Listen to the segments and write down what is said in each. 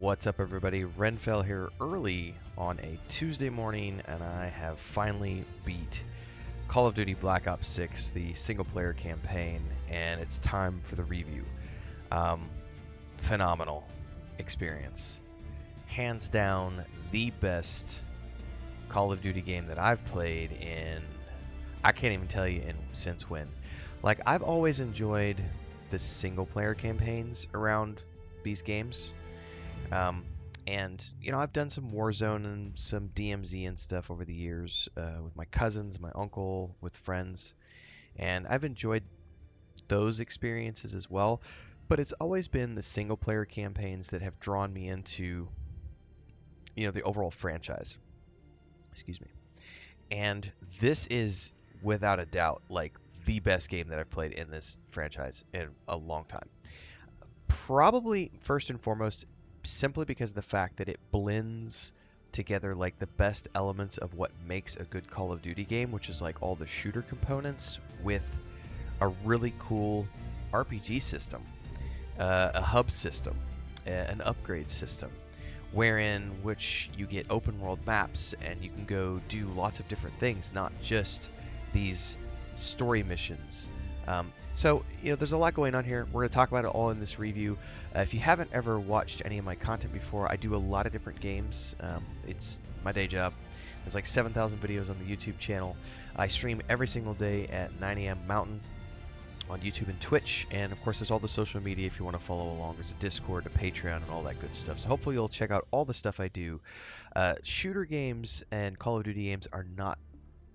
What's up, everybody? Renfail here early on a Tuesday morning, and I have finally beat Call of Duty Black Ops 6, the single-player campaign, and it's time for the review. Phenomenal experience. Hands down, the best Call of Duty game that I've played in, I can't even tell you since when. Like, I've always enjoyed the single-player campaigns around these games. And I've done some Warzone and some DMZ and stuff over the years with my cousins, my uncle, with friends, and I've enjoyed those experiences as well. But it's always been the single player campaigns that have drawn me into, the overall franchise. Excuse me. And this is without a doubt like the best game that I've played in this franchise in a long time. Probably first and foremost, simply because of the fact that it blends together like the best elements of what makes a good Call of Duty game, which is like all the shooter components with a really cool RPG system, a hub system, an upgrade system, wherein which you get open world maps and you can go do lots of different things, not just these story missions. So, there's a lot going on here. We're going to talk about it all in this review. If you haven't ever watched any of my content before, I do a lot of different games. It's my day job. There's like 7,000 videos on the YouTube channel. I stream every single day at 9 a.m. Mountain on YouTube and Twitch. And, of course, there's all the social media if you want to follow along. There's a Discord, a Patreon, and all that good stuff. So hopefully you'll check out all the stuff I do. Shooter games and Call of Duty games are not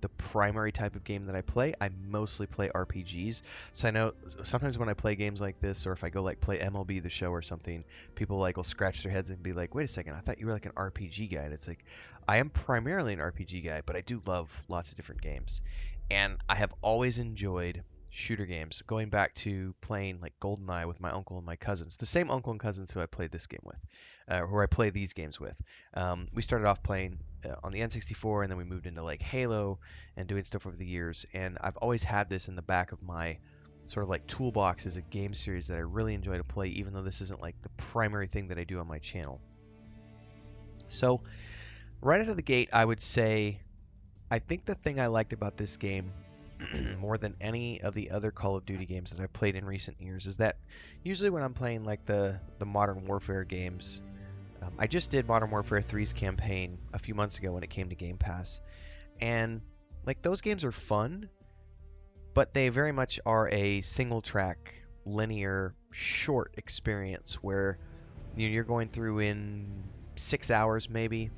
the primary type of game that I play. I mostly play RPGs. So I know sometimes when I play games like this, or if I go like play MLB The Show or something, people like will scratch their heads and be like, wait a second, I thought you were like an RPG guy. And it's like, I am primarily an RPG guy, but I do love lots of different games. And I have always enjoyed shooter games, going back to playing like GoldenEye with my uncle and my cousins, the same uncle and cousins who I played this game with, who I play these games with. We started off playing on the N64, and then we moved into like Halo and doing stuff over the years. And I've always had this in the back of my sort of like toolbox as a game series that I really enjoy to play, even though this isn't like the primary thing that I do on my channel. So right out of the gate, I would say I think the thing I liked about this game more than any of the other Call of Duty games that I've played in recent years is that usually when I'm playing like the Modern Warfare games, I just did Modern Warfare 3's campaign a few months ago when it came to Game Pass, and like those games are fun, but they very much are a single track, linear, short experience where you're going through in 6 hours maybe,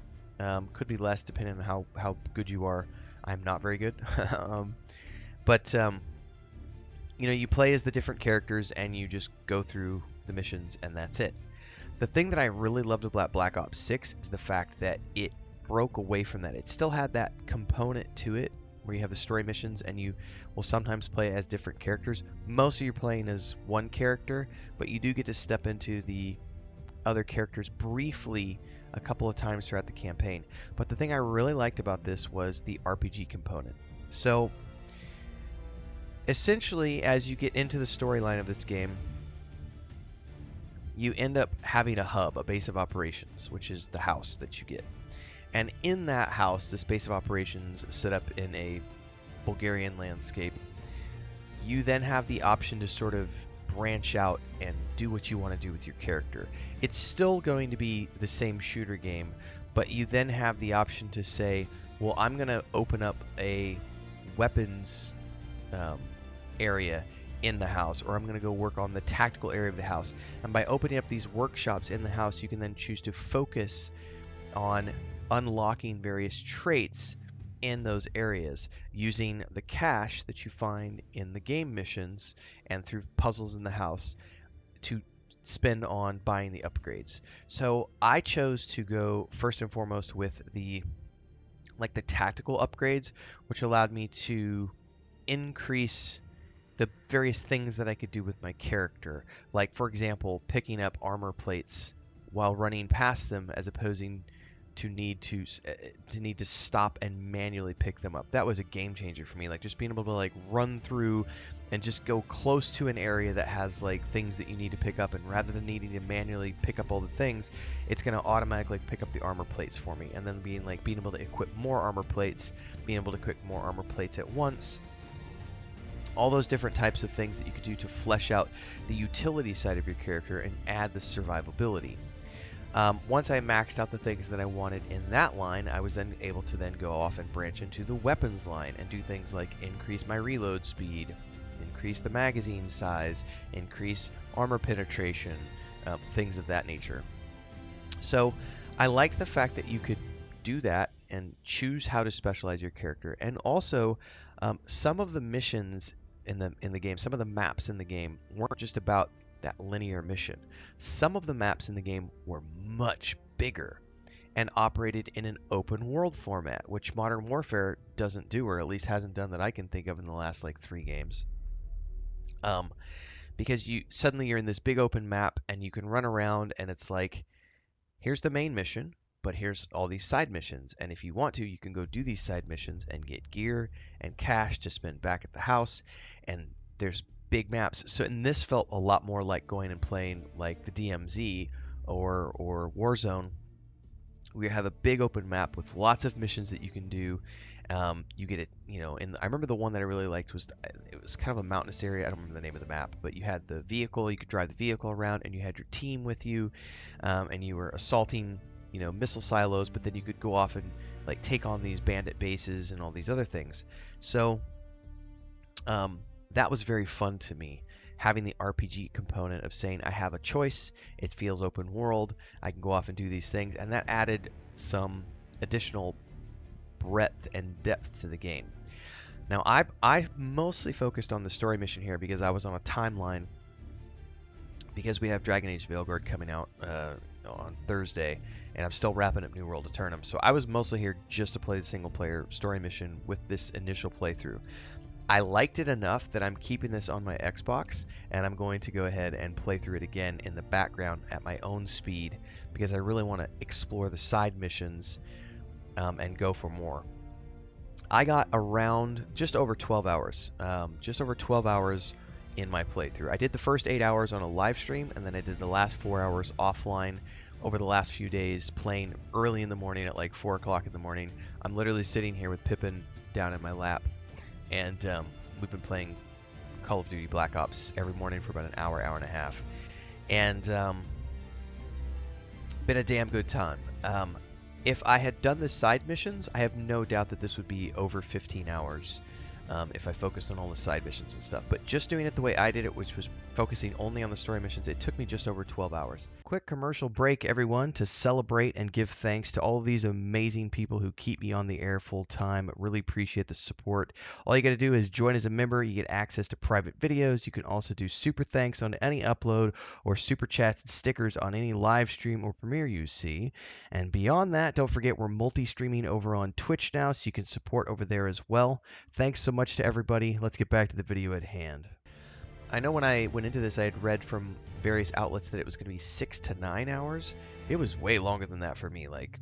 could be less depending on how good you are. I'm not very good. But you play as the different characters and you just go through the missions and that's it. The thing that I really loved about Black Ops 6 is the fact that it broke away from that. It still had that component to it where you have the story missions and you will sometimes play as different characters. Most of you playing as one character, but you do get to step into the other characters briefly a couple of times throughout the campaign. But the thing I really liked about this was the RPG component. So essentially, as you get into the storyline of this game, you end up having a hub, a base of operations, which is the house that you get. And in that house, this base of operations set up in a Bulgarian landscape, you then have the option to sort of branch out and do what you want to do with your character. It's still going to be the same shooter game, but you then have the option to say, well, I'm going to open up a weapons area in the house, or I'm going to go work on the tactical area of the house. And by opening up these workshops in the house, you can then choose to focus on unlocking various traits in those areas using the cash that you find in the game missions and through puzzles in the house to spend on buying the upgrades. So I chose to go first and foremost with the tactical upgrades, which allowed me to increase the various things that I could do with my character. Like, for example, picking up armor plates while running past them as opposing need to stop and manually pick them up. That was a game changer for me. Like just being able to like run through and just go close to an area that has like things that you need to pick up, and rather than needing to manually pick up all the things, it's going to automatically pick up the armor plates for me, and then being able to equip more armor plates, being able to equip more armor plates at once. All those different types of things that you could do to flesh out the utility side of your character and add the survivability. Once I maxed out the things that I wanted in that line, I was then able to then go off and branch into the weapons line and do things like increase my reload speed, increase the magazine size, increase armor penetration, things of that nature. So I liked the fact that you could do that and choose how to specialize your character, and also some of the missions in the game, some of the maps in the game weren't just about that linear mission. Some of the maps in the game were much bigger and operated in an open world format, which Modern Warfare doesn't do, or at least hasn't done that I can think of in the last like 3 games. Because you're in this big open map and you can run around, and it's like, here's the main mission, but here's all these side missions, and if you want to, you can go do these side missions and get gear and cash to spend back at the house, and there's big maps. And this felt a lot more like going and playing like the DMZ or Warzone. We have a big open map with lots of missions that you can do. You get it, I remember the one that I really liked was, it was kind of a mountainous area. I don't remember the name of the map, but you had the vehicle, you could drive the vehicle around, and you had your team with you, and you were assaulting, missile silos, but then you could go off and like take on these bandit bases and all these other things. So that was very fun to me, having the RPG component of saying I have a choice, it feels open world, I can go off and do these things, and that added some additional breadth and depth to the game. Now, I mostly focused on the story mission here because I was on a timeline, because we have Dragon Age Veilguard coming out on Thursday, and I'm still wrapping up New World Eternum, so I was mostly here just to play the single player story mission with this initial playthrough. I liked it enough that I'm keeping this on my Xbox, and I'm going to go ahead and play through it again in the background at my own speed, because I really want to explore the side missions and go for more. I got around just over 12 hours in my playthrough. I did the first 8 hours on a live stream, and then I did the last 4 hours offline over the last few days, playing early in the morning at like 4 o'clock in the morning. I'm literally sitting here with Pippin down in my lap, and we've been playing Call of Duty Black Ops every morning for about an hour and a half, and been a damn good time. If I had done the side missions, I have no doubt that this would be over 15 hours if I focused on all the side missions and stuff. But just doing it the way I did it, which was focusing only on the story missions, it took me just over 12 hours. Quick commercial break, everyone, to celebrate and give thanks to all of these amazing people who keep me on the air full time. Really appreciate the support. All you got to do is join as a member. You get access to private videos. You can also do super thanks on any upload, or super chats and stickers on any live stream or premiere you see. And beyond that, don't forget we're multi-streaming over on Twitch now, so you can support over there as well. Thanks so much to everybody. Let's get back to the video at hand. I know when I went into this, I had read from various outlets that it was going to be 6 to 9 hours. It was way longer than that for me. Like,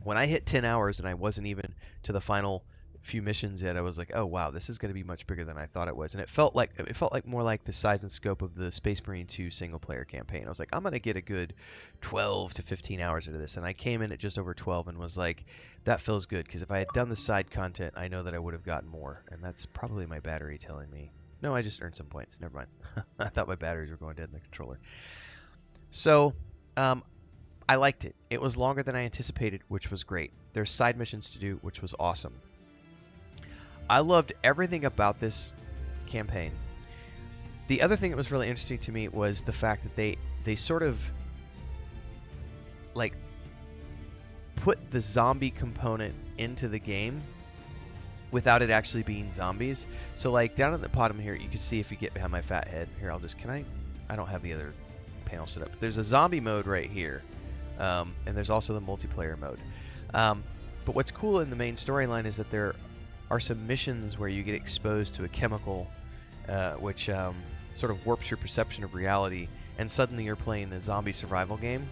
when I hit 10 hours and I wasn't even to the final few missions yet, I was like, oh wow, this is going to be much bigger than I thought it was. And it felt like more like the size and scope of the Space Marine 2 single player campaign. I was like, I'm going to get a good 12 to 15 hours into this, and I came in at just over 12 and was like, that feels good, because if I had done the side content, I know that I would have gotten more. And that's probably my battery telling me. No, I just earned some points. Never mind. I thought my batteries were going dead in the controller. So I liked it. It was longer than I anticipated, which was great. There's side missions to do, which was awesome. I loved everything about this campaign. The other thing that was really interesting to me was the fact that they sort of like put the zombie component into the game without it actually being zombies. So like down at the bottom here, you can see, if you get behind my fat head here, I don't have the other panel set up. There's a zombie mode right here, and there's also the multiplayer mode. But what's cool in the main storyline is that there are some missions where you get exposed to a chemical which sort of warps your perception of reality, and suddenly you're playing a zombie survival game.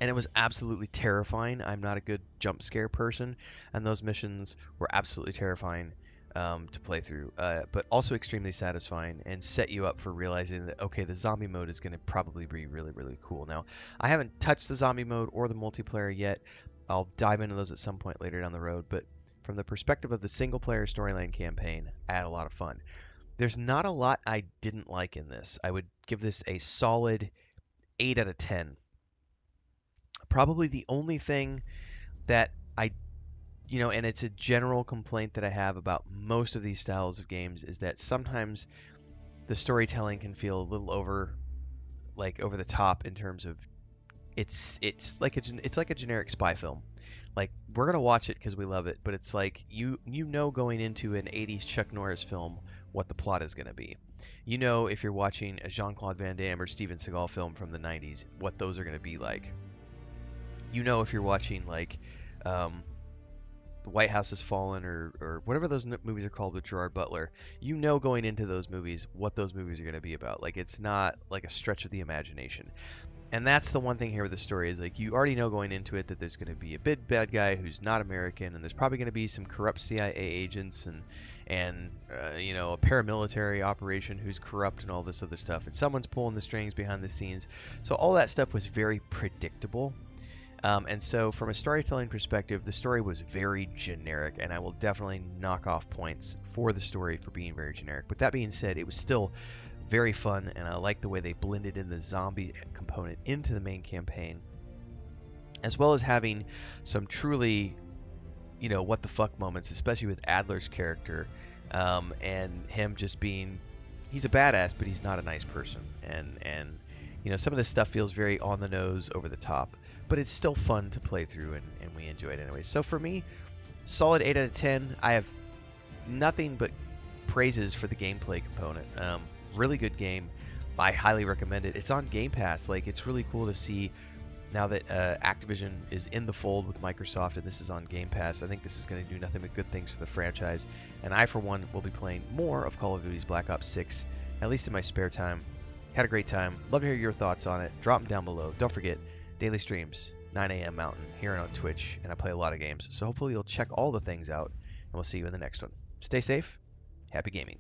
and it was absolutely terrifying. I'm not a good jump scare person, and those missions were absolutely terrifying to play through, but also extremely satisfying and set you up for realizing that okay, the zombie mode is going to probably be really, really cool. Now, I haven't touched the zombie mode or the multiplayer yet. I'll dive into those at some point later down the road, but from the perspective of the single player storyline campaign, I had a lot of fun. There's not a lot I didn't like in this. I would give this a solid 8 out of 10. Probably the only thing that and it's a general complaint that I have about most of these styles of games is that sometimes the storytelling can feel a little over the top in terms of it's like a generic spy film. Like we're gonna watch it because we love it, but it's like you know going into an '80s Chuck Norris film what the plot is gonna be. You know if you're watching a Jean-Claude Van Damme or Steven Seagal film from the '90s, what those are gonna be like. You know if you're watching like um, The White House Has Fallen or whatever those movies are called with Gerard Butler, you know going into those movies what those movies are going to be about. Like it's not like a stretch of the imagination. And that's the one thing here with the story is like you already know going into it that there's going to be a big bad guy who's not American, and there's probably going to be some corrupt CIA agents and a paramilitary operation who's corrupt and all this other stuff, and someone's pulling the strings behind the scenes. So all that stuff was very predictable. And so, from a storytelling perspective, the story was very generic, and I will definitely knock off points for the story for being very generic. But that being said, it was still very fun, and I like the way they blended in the zombie component into the main campaign, as well as having some truly, what the fuck moments, especially with Adler's character, and him just being, he's a badass, but he's not a nice person, and some of this stuff feels very on the nose, over the top, but it's still fun to play through, and we enjoy it anyway. So for me, solid 8 out of 10. I have nothing but praises for the gameplay component. Really good game. I highly recommend it. It's on Game Pass. Like, it's really cool to see now that Activision is in the fold with Microsoft and this is on Game Pass. I think this is going to do nothing but good things for the franchise. And I, for one, will be playing more of Call of Duty's Black Ops 6, at least in my spare time. Had a great time. Love to hear your thoughts on it. Drop them down below. Don't forget, daily streams, 9 a.m. Mountain, here on Twitch, and I play a lot of games. So hopefully you'll check all the things out, and we'll see you in the next one. Stay safe. Happy gaming.